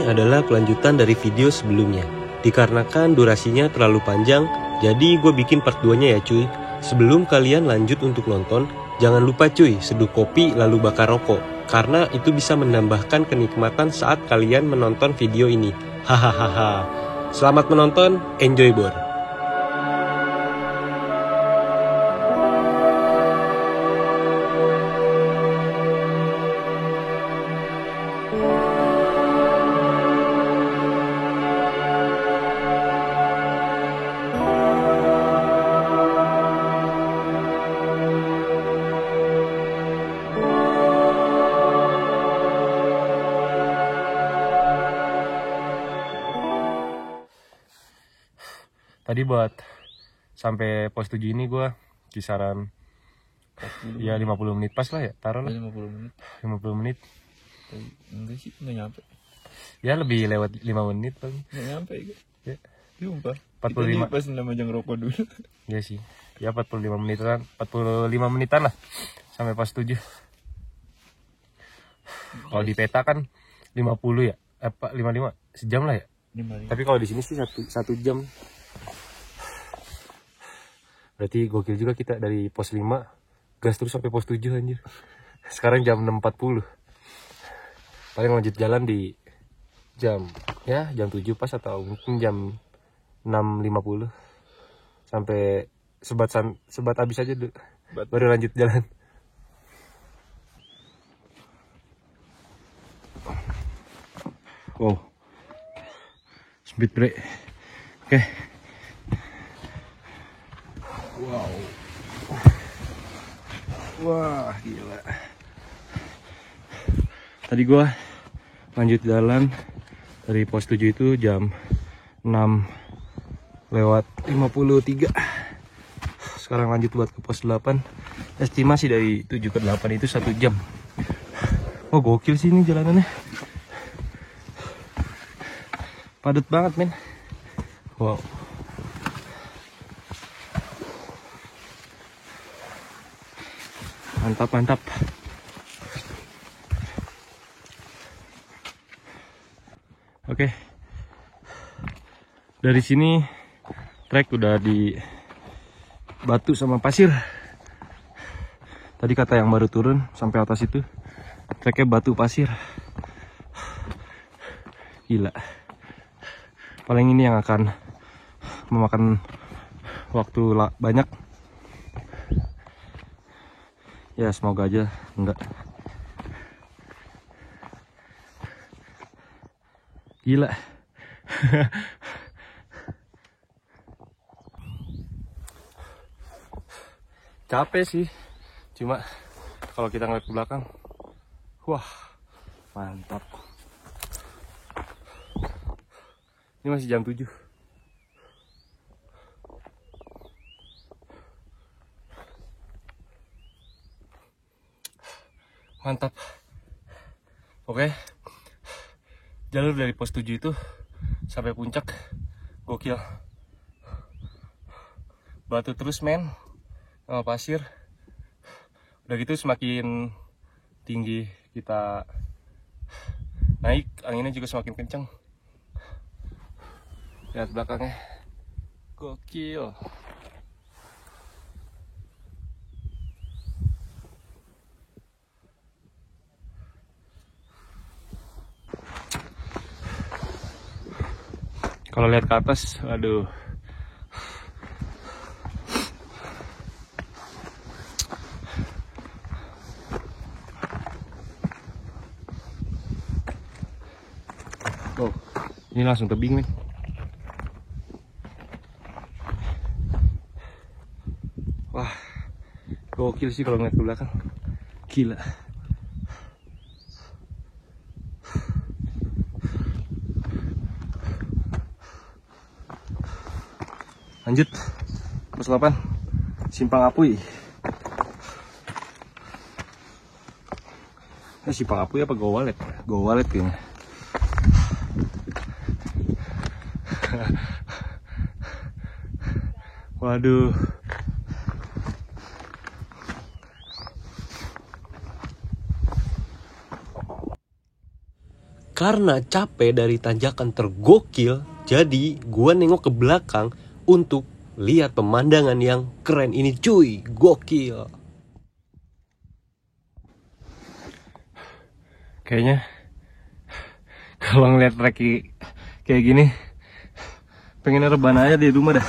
ini adalah kelanjutan dari video sebelumnya. Dikarenakan durasinya terlalu panjang, jadi gue bikin part 2-nya ya cuy. Sebelum kalian lanjut untuk nonton, jangan lupa cuy, seduh kopi lalu bakar rokok. Karena itu bisa menambahkan kenikmatan saat kalian menonton video ini. Hahaha. Selamat menonton, enjoy bor. Tadi buat sampai pos 7 ini gue kisaran ya 50 menit pas lah ya, taruh lah 50 menit. 50 menit. Enggak sih, enggak nyampe. Ya lebih lewat 5 menit paling. Enggak nyampe ya. Ya. Sumpah. 45. Pas namanya ngerokok dulu. Ya sih. Ya 45 menitan, 45 menitan lah sampai pos 7. Kalau di peta kan 50 ya. 55 sejam lah ya. 55. Tapi kalau di sini sih 1 jam. Berarti gokil juga kita dari pos 5 gas terus sampai pos 7 anjir. Sekarang jam 6.40. Paling lanjut jalan di jam 7 pas atau mungkin jam 6.50. Sampai sebat habis aja dulu. Baru lanjut jalan. Wow. Speed brake. Oke. Wow. Wah, gila. Tadi gua lanjut jalan dari pos 7 itu jam 6:53. Sekarang lanjut buat ke pos 8. Estimasi dari 7 ke 8 itu 1 jam. Oh, gokil sih ini jalanannya. Padat banget, men. Wow. Mantap. Oke. Dari sini trek udah di batu sama pasir. Tadi kata yang baru turun sampai atas itu treknya batu pasir. Gila. Paling ini yang akan memakan waktu banyak. Ya semoga aja enggak. Gila. Capek sih. Cuma kalau kita ngeliat ke belakang, wah, mantap. Ini masih jam 7. Mantap. Oke. Jalur dari pos 7 itu sampai puncak gokil. Batu terus, men. Sama pasir. Udah gitu semakin tinggi kita naik, anginnya juga semakin kencang. Lihat belakangnya. Gokil. Kalau lihat ke atas, aduh. Oh, ini langsung tebing nih. Wah, gokil sih kalau ngeliat ke belakang. Gila. Lanjut pos 8 Simpang Apuy. Simpang Apuy apa Gowalet? Gowalet kayaknya. Waduh. Karena capek dari tanjakan tergokil, jadi gue nengok ke belakang untuk lihat pemandangan yang keren ini cuy, gokil. Kayaknya kalau ngeliat trek kayak gini, pengen rebahan aja di rumah dah.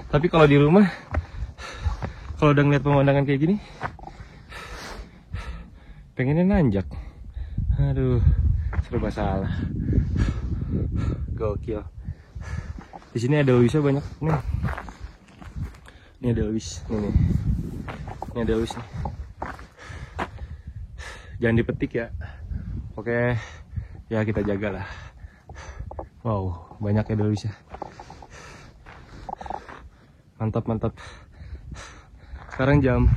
Tapi kalau di rumah, kalau udah ngeliat pemandangan kayak gini, pengennya nanjak. Aduh, serba salah. Gokil. Di sini ada Luisnya banyak nih. Ini ada Luis, nih. Ini ada Luis nih. Jangan dipetik ya. Oke, ya kita jagalah. Wow, banyak ya Luis ya. Mantap, mantap. Sekarang jam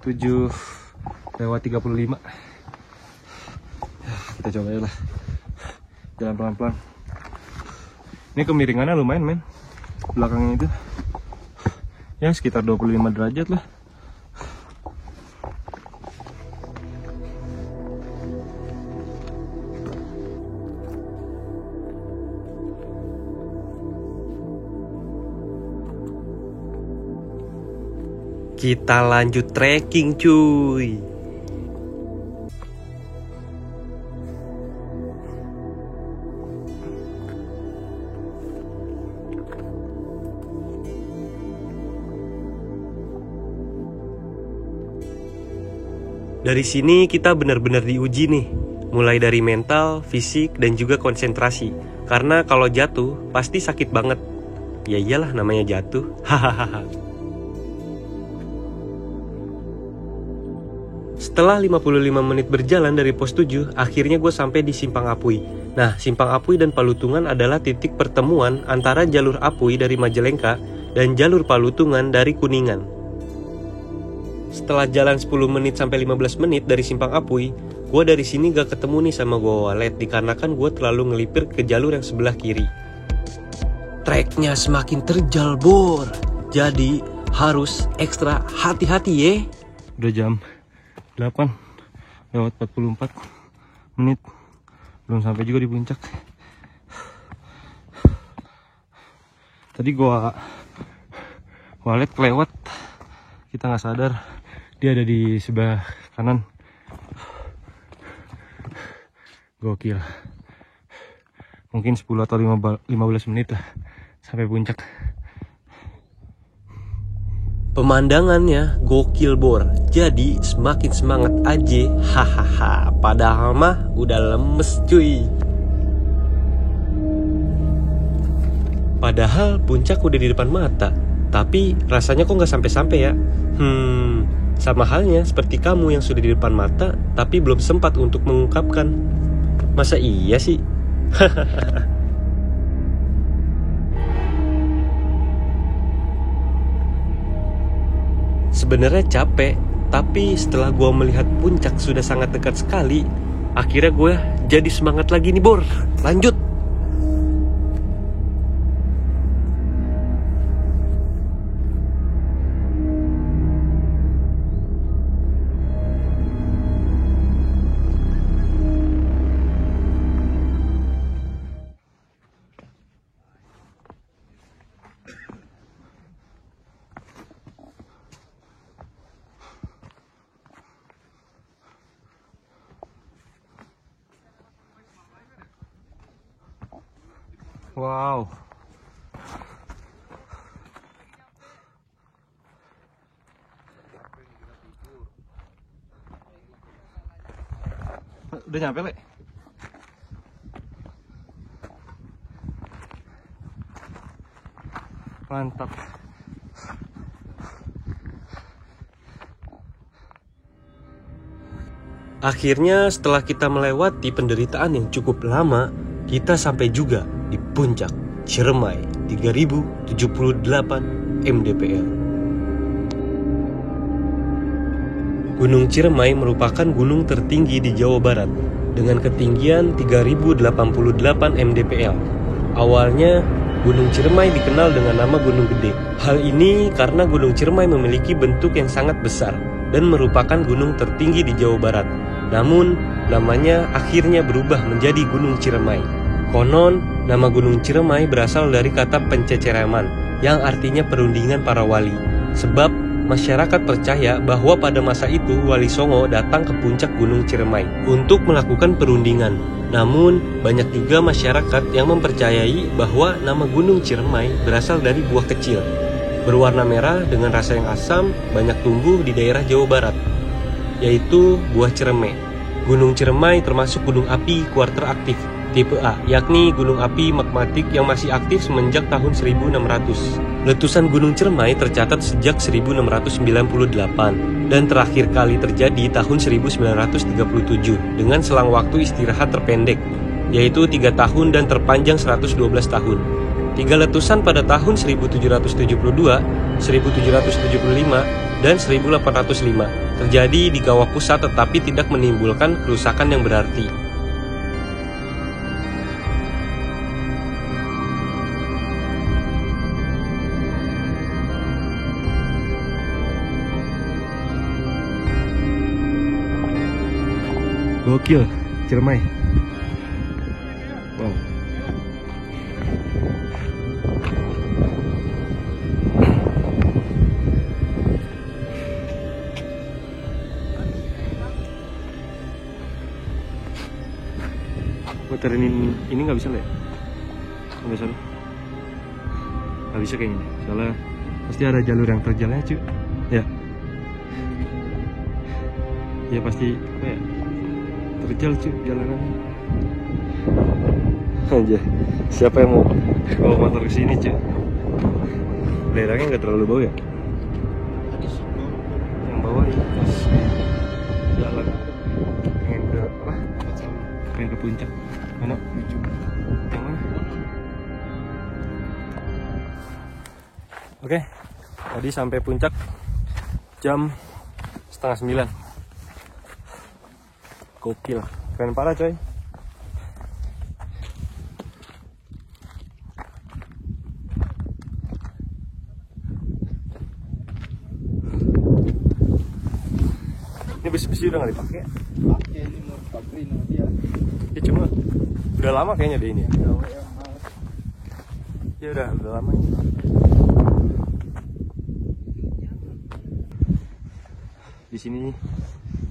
7:35. Kita coba ya lah. Jalan pelan-pelan. Ini kemiringannya lumayan men. Belakangnya itu ya sekitar 25 derajat lah. Kita lanjut trekking cuy. Dari sini kita benar-benar diuji nih. Mulai dari mental, fisik, dan juga konsentrasi. Karena kalau jatuh pasti sakit banget. Ya iyalah namanya jatuh. Hahaha. Setelah 55 menit berjalan dari pos 7, akhirnya gue sampai di Simpang Apui. Nah, Simpang Apui dan Palutungan adalah titik pertemuan antara jalur Apui dari Majalengka dan jalur Palutungan dari Kuningan. Setelah jalan 10 menit sampai 15 menit dari Simpang Apui, gue dari sini gak ketemu nih sama gue walet dikarenakan gue terlalu ngelipir ke jalur yang sebelah kiri. Treknya semakin terjal bor, jadi harus ekstra hati-hati ya. Udah jam 8:44 menit, belum sampai juga di puncak. Tadi gua walet kelewat, kita nggak sadar dia ada di sebelah kanan. Gokil. Mungkin 10 atau 15 menit lah sampai puncak. Pemandangannya gokil bor, jadi semakin semangat aja, hahaha. Padahal mah udah lemes cuy. Padahal puncak udah di depan mata, tapi rasanya kok nggak sampai-sampai ya. Sama halnya seperti kamu yang sudah di depan mata, tapi belum sempat untuk mengungkapkan. Masa iya sih? Sebenarnya capek, tapi setelah gue melihat puncak sudah sangat dekat sekali, akhirnya gue jadi semangat lagi nih bor. Lanjut. Wow. Udah nyampe, Le? Mantap. Akhirnya setelah kita melewati penderitaan yang cukup lama, kita sampai juga di puncak Ciremai 3078 mdpl. Gunung Ciremai merupakan gunung tertinggi di Jawa Barat dengan ketinggian 3088 mdpl. Awalnya Gunung Ciremai dikenal dengan nama Gunung Gede. Hal ini karena Gunung Ciremai memiliki bentuk yang sangat besar dan merupakan gunung tertinggi di Jawa Barat. Namun, namanya akhirnya berubah menjadi Gunung Ciremai. Konon, nama Gunung Ciremai berasal dari kata pencecereman, yang artinya perundingan para wali. Sebab, masyarakat percaya bahwa pada masa itu Wali Songo datang ke puncak Gunung Ciremai untuk melakukan perundingan. Namun, banyak juga masyarakat yang mempercayai bahwa nama Gunung Ciremai berasal dari buah kecil, berwarna merah dengan rasa yang asam, banyak tumbuh di daerah Jawa Barat, yaitu buah ceremai. Gunung Ciremai termasuk gunung api kuarter aktif tipe A, yakni gunung api magmatik yang masih aktif semenjak tahun 1600. Letusan Gunung Ciremai tercatat sejak 1698 dan terakhir kali terjadi tahun 1937 dengan selang waktu istirahat terpendek, yaitu 3 tahun dan terpanjang 112 tahun. 3 letusan pada tahun 1772, 1775, dan 1805 terjadi di kawah pusat tetapi tidak menimbulkan kerusakan yang berarti. Gokil, Ciremai. Wow. Muterin ini nggak bisa lah ya? Nggak bisa. Nggak bisa kayak gini. Soalnya pasti ada jalur yang terjalnya cuy. Ya. Ya pasti apa ya? Terjal cuy jalanan. Aja. Siapa yang mau bawa motor ke sini cuy? Belerangnya nggak terlalu bau ya? Yang bawah ya pas jalan pengen ke apa? Pengen ke puncak. Mana? Yang mana? Oke, tadi sampai puncak jam 8:30. Gokil, keren parah coy. Ini besi-besi udah nggak dipakai? Pakai ini mau pakai nama dia. Ya cuma udah lama kayaknya deh ini. Ya udah lama ini. Di sini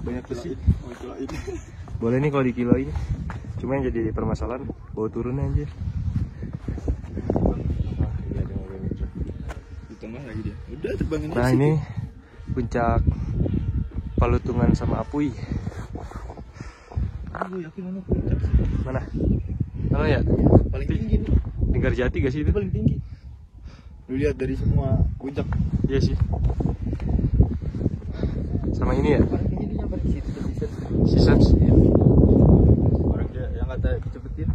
banyak besi. Boleh nih kalau dikiloin. Cuma yang jadi permasalahan bawa turunnya aja. Di tengah lagi dia. Udah terbangin. Nah ini puncak Palutungan sama Apui. Aku yakin mana puncak sih. Mana? Kalau ya Paling tinggi nih. Lingkar Jati gak sih itu? Paling tinggi. Lu lihat dari semua puncak. Iya sih. Sama ini ya? Paling tinggi dia nyampe di situ bisa. Sisans. Orang dia yang kata cepetin.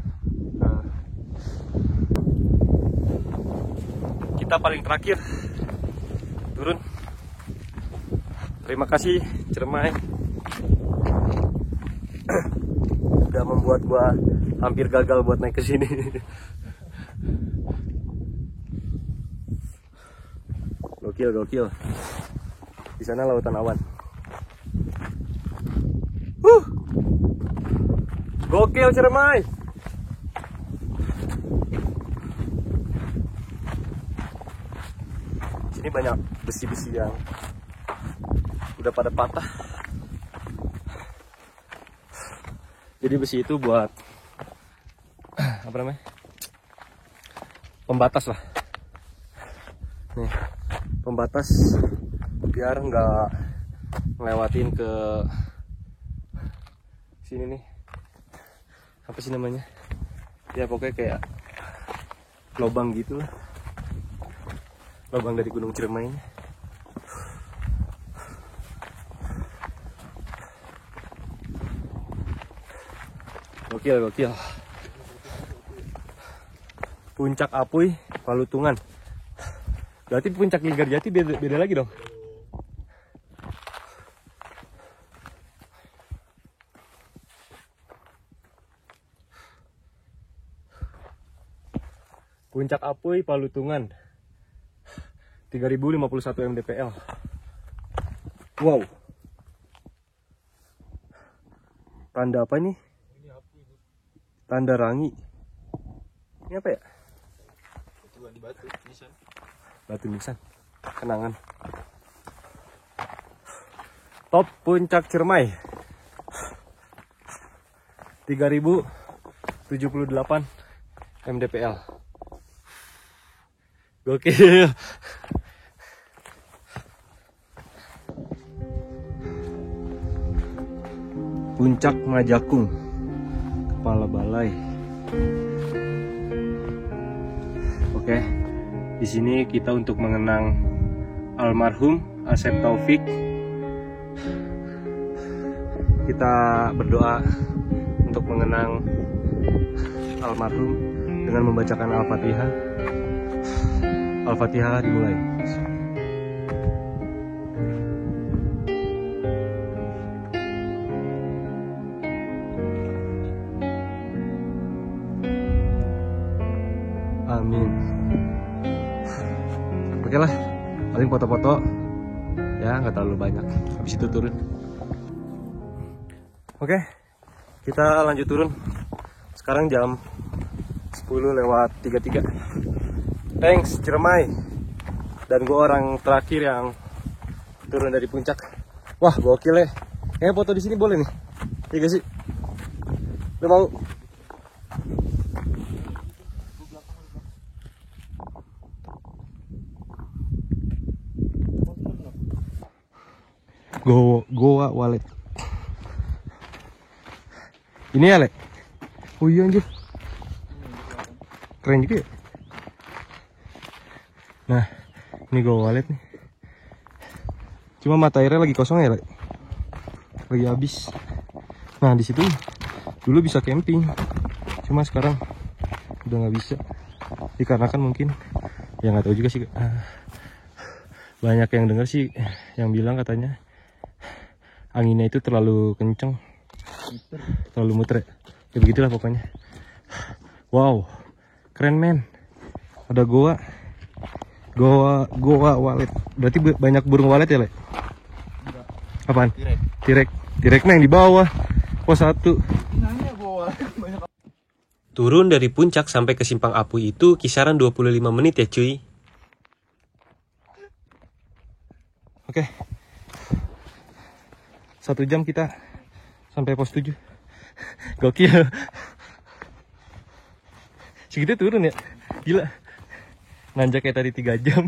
Nah. Kita paling terakhir turun. Terima kasih Ciremai. Udah membuat gua hampir gagal buat naik ke sini. Gokil, gokil. Di sana lautan awan. Gokil Ciremai. Sini banyak besi-besi yang udah pada patah. Jadi besi itu buat apa namanya? Pembatas lah. Nih, pembatas biar nggak ngelewatin ke sini nih. Apa sih namanya? Ya pokoknya kayak lubang gitu lah. Lubang dari Gunung Ciremai. Gokil, gokil. Puncak Apui, Palutungan. Berarti puncak Lingkar Jati beda lagi dong. Puncak Apui, Palutungan. 3051 mdpl. Wow. Tanda apa ini? Tanda rangi. Ini apa ya? Coba di batu nisan. Batu nisan. Kenangan. Top Puncak Ciremai 3078 mdpl. Gokil. Puncak Majakung, Kepala Balai. Oke, di sini kita untuk mengenang almarhum Asep Taufik. Kita berdoa untuk mengenang almarhum dengan membacakan Al-Fatihah. Al-Fatihah dimulai. Amin. Oke lah, paling foto-foto ya, nggak terlalu banyak. Habis itu turun. Oke, kita lanjut turun. Sekarang jam 10:33. Thanks Ciremai. Dan gue orang terakhir yang turun dari puncak. Wah, gokil ya. Kayaknya foto di sini boleh nih. Iya gak sih? Lo mau? Goa Wallet. Ini ya, Le? Oh iya anjir. Keren juga ya. Nah, ini Goa Wallet nih. Cuma mata airnya lagi kosong ya, Le? Lagi habis. Nah, di situ dulu bisa camping. Cuma sekarang udah nggak bisa. Dikarenakan mungkin ya nggak tahu juga sih. Banyak yang dengar sih yang bilang katanya anginnya itu terlalu kenceng, terlalu muter. Ya begitulah pokoknya. Wow, keren men. Ada Goa Wallet. Berarti banyak burung walet ya, Le? Apaan? Tirek mah yang di bawah. Pos 1. Turun dari puncak sampai ke Simpang Apuy itu kisaran 25 menit ya cuy. Oke. 1 jam kita sampai pos 7. Gokil. Segitu turun ya. Gila. Nanjak kayak tadi 3 jam.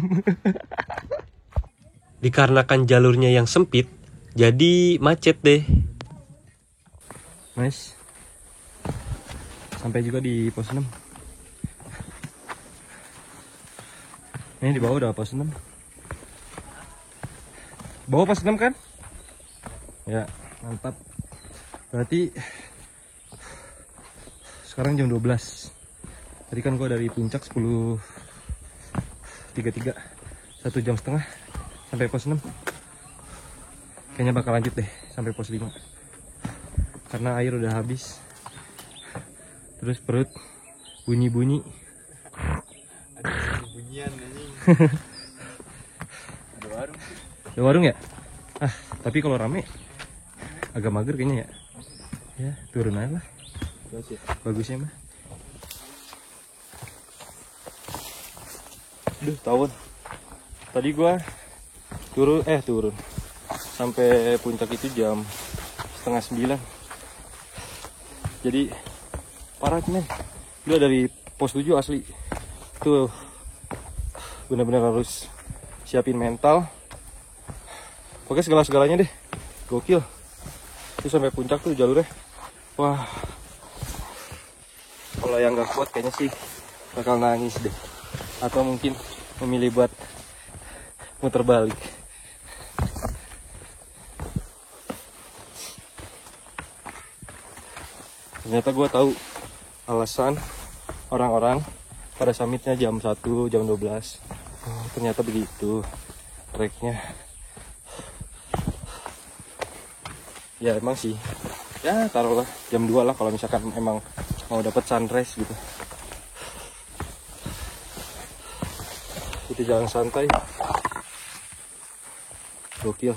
Dikarenakan jalurnya yang sempit, jadi macet deh. Nice. Sampai juga di pos 6. Ini di bawah udah pos 6. Bawah pos 6 kan? Ya, mantap. Berarti sekarang jam 12. Tadi kan gua dari puncak 10.33. 1 jam setengah sampai pos 6. Kayaknya bakal lanjut deh sampai pos 5. Karena air udah habis. Terus perut bunyi-bunyi. Ada bunyian anjing. Ada warung. Ada warung ya? Ah, tapi kalau rame agak mager kayaknya ya. Ya, turun aja lah. Bagusnya mah. Duh, tahun. Tadi gua turun sampai puncak itu jam 8:30. Jadi parah nih. Gila, dari pos 7 asli. Tuh benar-benar harus siapin mental. Pokoknya segala-segalanya deh. Gokil. Itu sampai puncak tuh jalurnya. Wah. Kalau yang gak kuat kayaknya sih bakal nangis deh. Atau mungkin memilih buat muter balik. Ternyata gue tahu alasan orang-orang pada summitnya jam 1, jam 12. Oh, ternyata begitu treknya. Ya emang sih, ya taruhlah jam 2 lah kalau misalkan emang mau dapat sunrise gitu. Itu jalan santai. Gokil.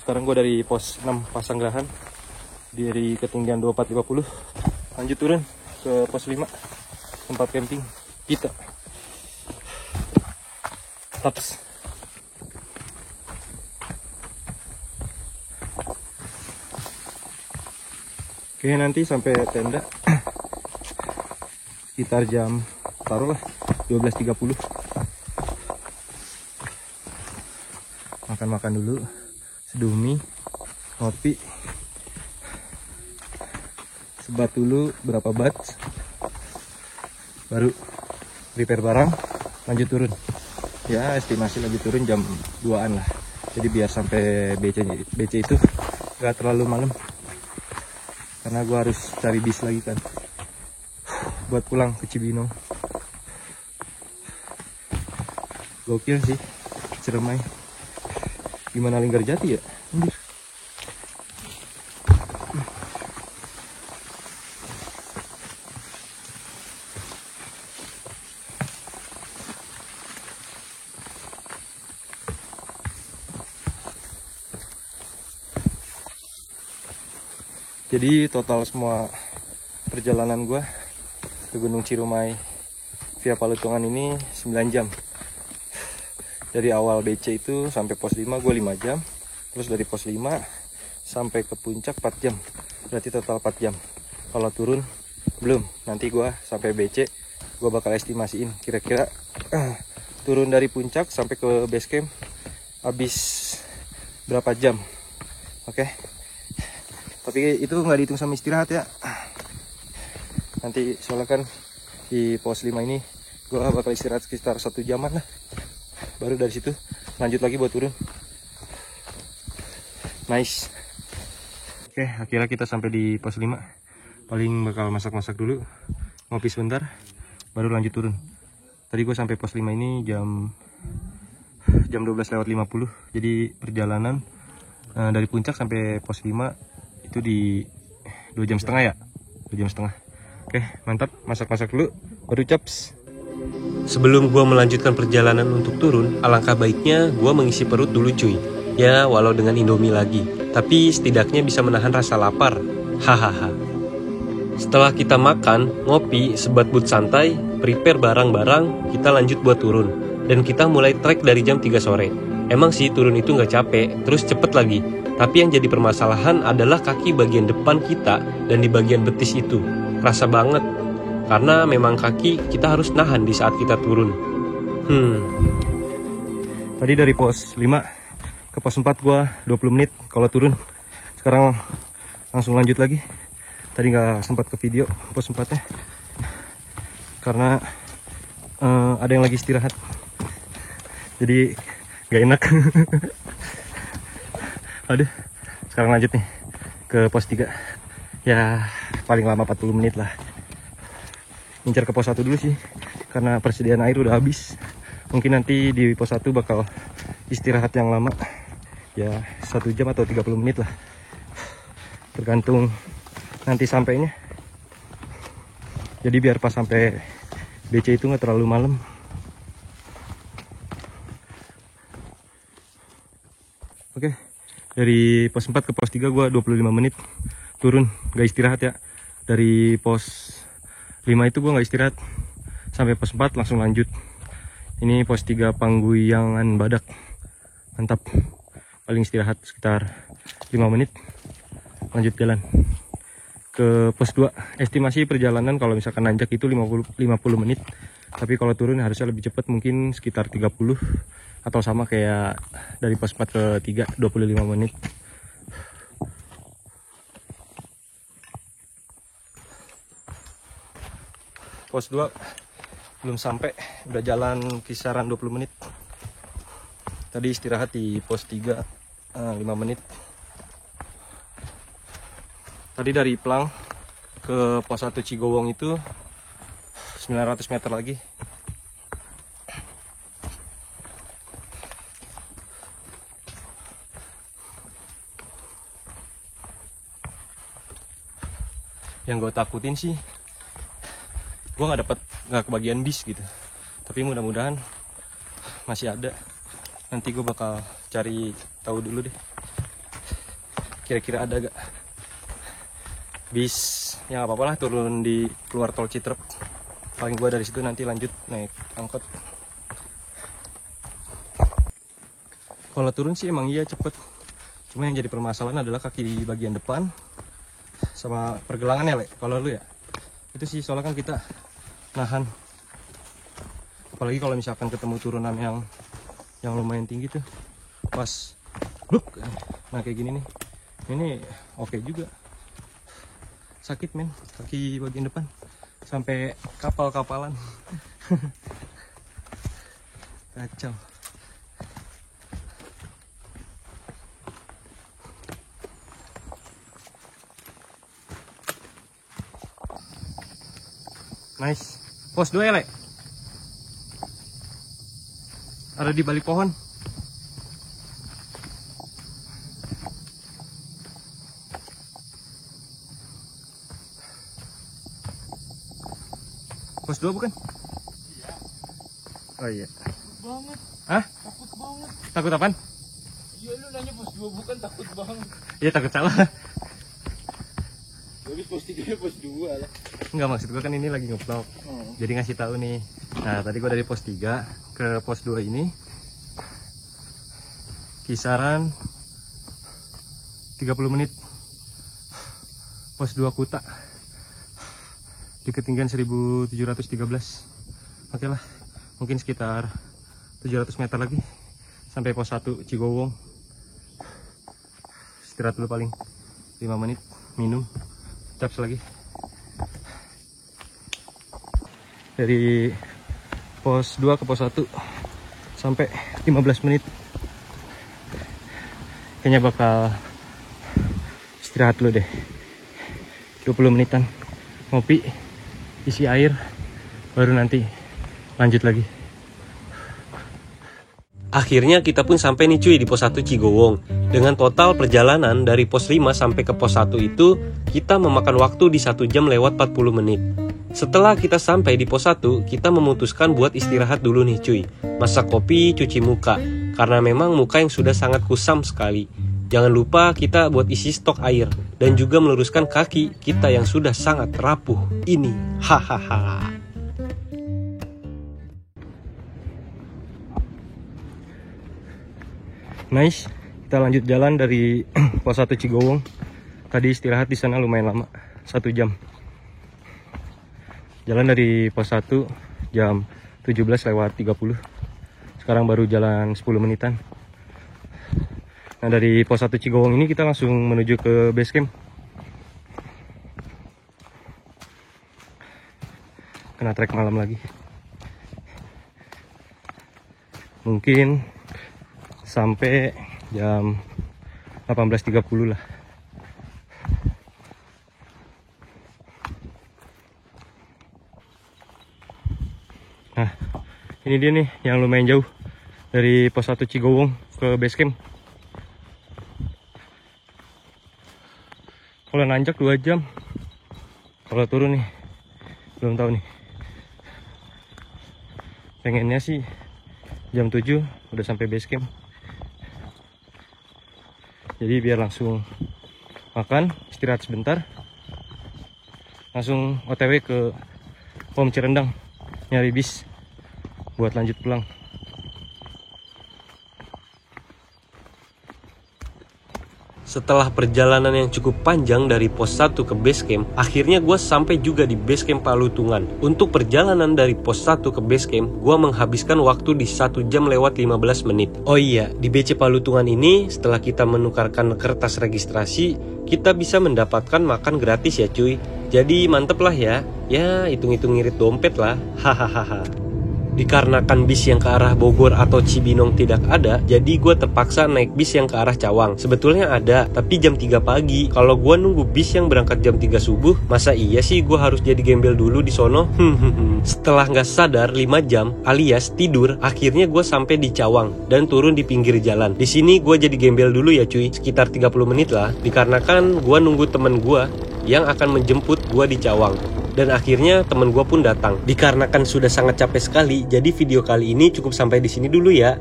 Sekarang gue dari pos 6 Pasanggerahan. dari ketinggian 2450 lanjut turun ke pos 5 tempat camping kita. Taps. Oke, nanti sampai tenda sekitar jam taruhlah 12.30. Makan dulu, seduh mie, kopi, sebat dulu berapa bat, baru prepare barang, lanjut turun. Ya estimasi lanjut turun jam 2-an lah, jadi biar sampai BC itu gak terlalu malam, karena gua harus cari bis lagi kan buat pulang ke Cibinong. Gokil sih Ciremai, gimana Linggarjati ya anjir. Jadi total semua perjalanan gua ke Gunung Ciremai via Palutungan ini 9 jam. Dari awal BC itu sampai pos 5 gue 5 jam. Terus dari pos 5 sampai ke puncak 4 jam. Berarti total 4 jam. Kalau turun belum. Nanti gue sampai BC gue bakal estimasiin kira-kira turun dari puncak sampai ke base camp habis berapa jam. Oke. Tapi itu nggak dihitung sama istirahat ya. Nanti soalnya kan di pos 5 ini gue bakal istirahat sekitar 1 jaman lah. Baru dari situ lanjut lagi buat turun. Nice. Oke, akhirnya kita sampai di pos 5. Paling bakal masak-masak dulu, ngopi sebentar, baru lanjut turun. Tadi gue sampai pos 5 ini jam 12:50. Jadi perjalanan dari puncak sampai pos 5 itu di 2 jam setengah ya. 2 jam setengah. Oke, mantap. Masak-masak dulu, baru caps. Sebelum gua melanjutkan perjalanan untuk turun, alangkah baiknya gua mengisi perut dulu cuy. Ya walau dengan Indomie lagi, tapi setidaknya bisa menahan rasa lapar. Hahaha. Setelah kita makan, ngopi, sebat but santai, prepare barang-barang, kita lanjut buat turun. Dan kita mulai trek dari jam 3 sore. Emang sih turun itu nggak capek, terus cepet lagi. Tapi yang jadi permasalahan adalah kaki bagian depan kita dan di bagian betis itu. Rasa banget. Karena memang kaki kita harus nahan di saat kita turun. Tadi dari pos 5 ke pos 4 gua 20 menit kalau turun. Sekarang langsung lanjut lagi. Tadi nggak sempat ke video pos 4-nya. Karena ada yang lagi istirahat. Jadi nggak enak. Aduh, sekarang lanjut nih ke pos 3. Ya paling lama 40 menit lah. Incar ke pos 1 dulu sih, karena persediaan air udah habis. Mungkin nanti di pos 1 bakal istirahat yang lama, ya 1 jam atau 30 menit lah, tergantung nanti sampainya. Jadi biar pas sampai BC itu nggak terlalu malam. Oke, dari pos 4 ke pos 3 gua 25 menit turun, gak istirahat ya. Dari pos 5 itu gue nggak istirahat sampai pos 4 langsung lanjut. Ini pos 3 Pangguiangan Badak, mantap. Paling istirahat sekitar 5 menit, lanjut jalan ke pos 2. Estimasi perjalanan kalau misalkan nanjak itu 50 menit, tapi kalau turun harusnya lebih cepat, mungkin sekitar 30 atau sama kayak dari pos 4 ke 3 25 menit. Pos 2 belum sampai, udah jalan kisaran 20 menit. Tadi istirahat di pos 3 5 menit. Tadi dari Plang ke pos 1 Cigowong itu 900 meter lagi. Yang gue takutin sih, gue nggak kebagian bis gitu, tapi mudah-mudahan masih ada. Nanti gue bakal cari tahu dulu deh, kira-kira ada gak. bis ya nggak apa-apa lah, turun di keluar tol Citrep. Paling gua dari situ nanti lanjut naik angkot. Kalau turun sih emang iya cepet, cuma yang jadi permasalahan adalah kaki di bagian depan sama pergelangannya, Le. Kalau lu ya itu sih, soalnya kan kita nahan, apalagi kalau misalkan ketemu turunan yang lumayan tinggi tuh pas bluk. Nah kayak gini nih, ini oke juga, sakit men kaki bagian depan sampai kapal-kapalan. Kacau. Nice. Pos 2 ya, Le? Ada di balik pohon. Pos 2 bukan? Iya. Oh iya. Takut banget. Hah? Takut banget. Takut apaan? Iya lu nanya pos 2 bukan, takut banget. Iya takut salah. Habis pos 3 pos 2 lah. Enggak, maksud gue kan ini lagi nge-vlog. Jadi ngasih tahu nih. Nah, tadi gue dari pos 3 ke pos 2 ini kisaran 30 menit. Pos 2 Kuta di ketinggian 1713. Oke lah, mungkin sekitar 700 meter lagi sampai pos 1 Cigowong. Istirahat dulu paling 5 menit, minum, caps lagi. Dari pos 2 ke pos 1 sampai 15 menit. Kayaknya bakal istirahat dulu deh 20 menitan, ngopi, isi air, baru nanti lanjut lagi. Akhirnya kita pun sampai nih cuy di pos 1 Cigowong. Dengan total perjalanan dari pos 5 sampai ke pos 1 itu kita memakan waktu di 1 jam lewat 40 menit. Setelah kita sampai di pos 1, kita memutuskan buat istirahat dulu nih cuy. Masak kopi, cuci muka, karena memang muka yang sudah sangat kusam sekali. Jangan lupa kita buat isi stok air dan juga meluruskan kaki kita yang sudah sangat rapuh ini. Hahaha. Nice, kita lanjut jalan dari pos 1 Cigowong. Tadi istirahat di sana lumayan lama, 1 jam. Jalan dari pos 1 jam 17:30. Sekarang baru jalan 10 menitan. Nah, dari pos 1 Cigowong ini kita langsung menuju ke base camp. Kena trek malam lagi. Mungkin sampai jam 18:30 lah. Nah, ini dia nih yang lumayan jauh dari pos 1 Cigowong ke base camp. Kalau nanjak 2 jam. Kalau turun nih belum tahu nih. Pengennya sih jam 7 udah sampai base camp. Jadi biar langsung makan, istirahat sebentar, langsung OTW ke Pom Cirendang nyari bis buat lanjut pulang. Setelah perjalanan yang cukup panjang dari pos 1 ke base camp, akhirnya gue sampai juga di base camp Palutungan. Untuk perjalanan dari pos 1 ke base camp, gue menghabiskan waktu di 1 jam lewat 15 menit. Oh iya, di BC Palutungan ini setelah kita menukarkan kertas registrasi, kita bisa mendapatkan makan gratis ya cuy. Jadi mantep lah ya. Ya hitung-hitung ngirit dompet lah. Hahaha. Dikarenakan bis yang ke arah Bogor atau Cibinong tidak ada, jadi gue terpaksa naik bis yang ke arah Cawang. Sebetulnya ada, tapi jam 3 pagi. Kalau gue nunggu bis yang berangkat jam 3 subuh, masa iya sih gue harus jadi gembel dulu di sono? Setelah nggak sadar 5 jam alias tidur, akhirnya gue sampai di Cawang dan turun di pinggir jalan. Di sini gue jadi gembel dulu ya cuy, sekitar 30 menit lah. Dikarenakan gue nunggu temen gue yang akan menjemput gue di Cawang. Dan akhirnya temen gue pun datang. Dikarenakan sudah sangat capek sekali, jadi video kali ini cukup sampai di sini dulu ya.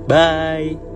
Bye.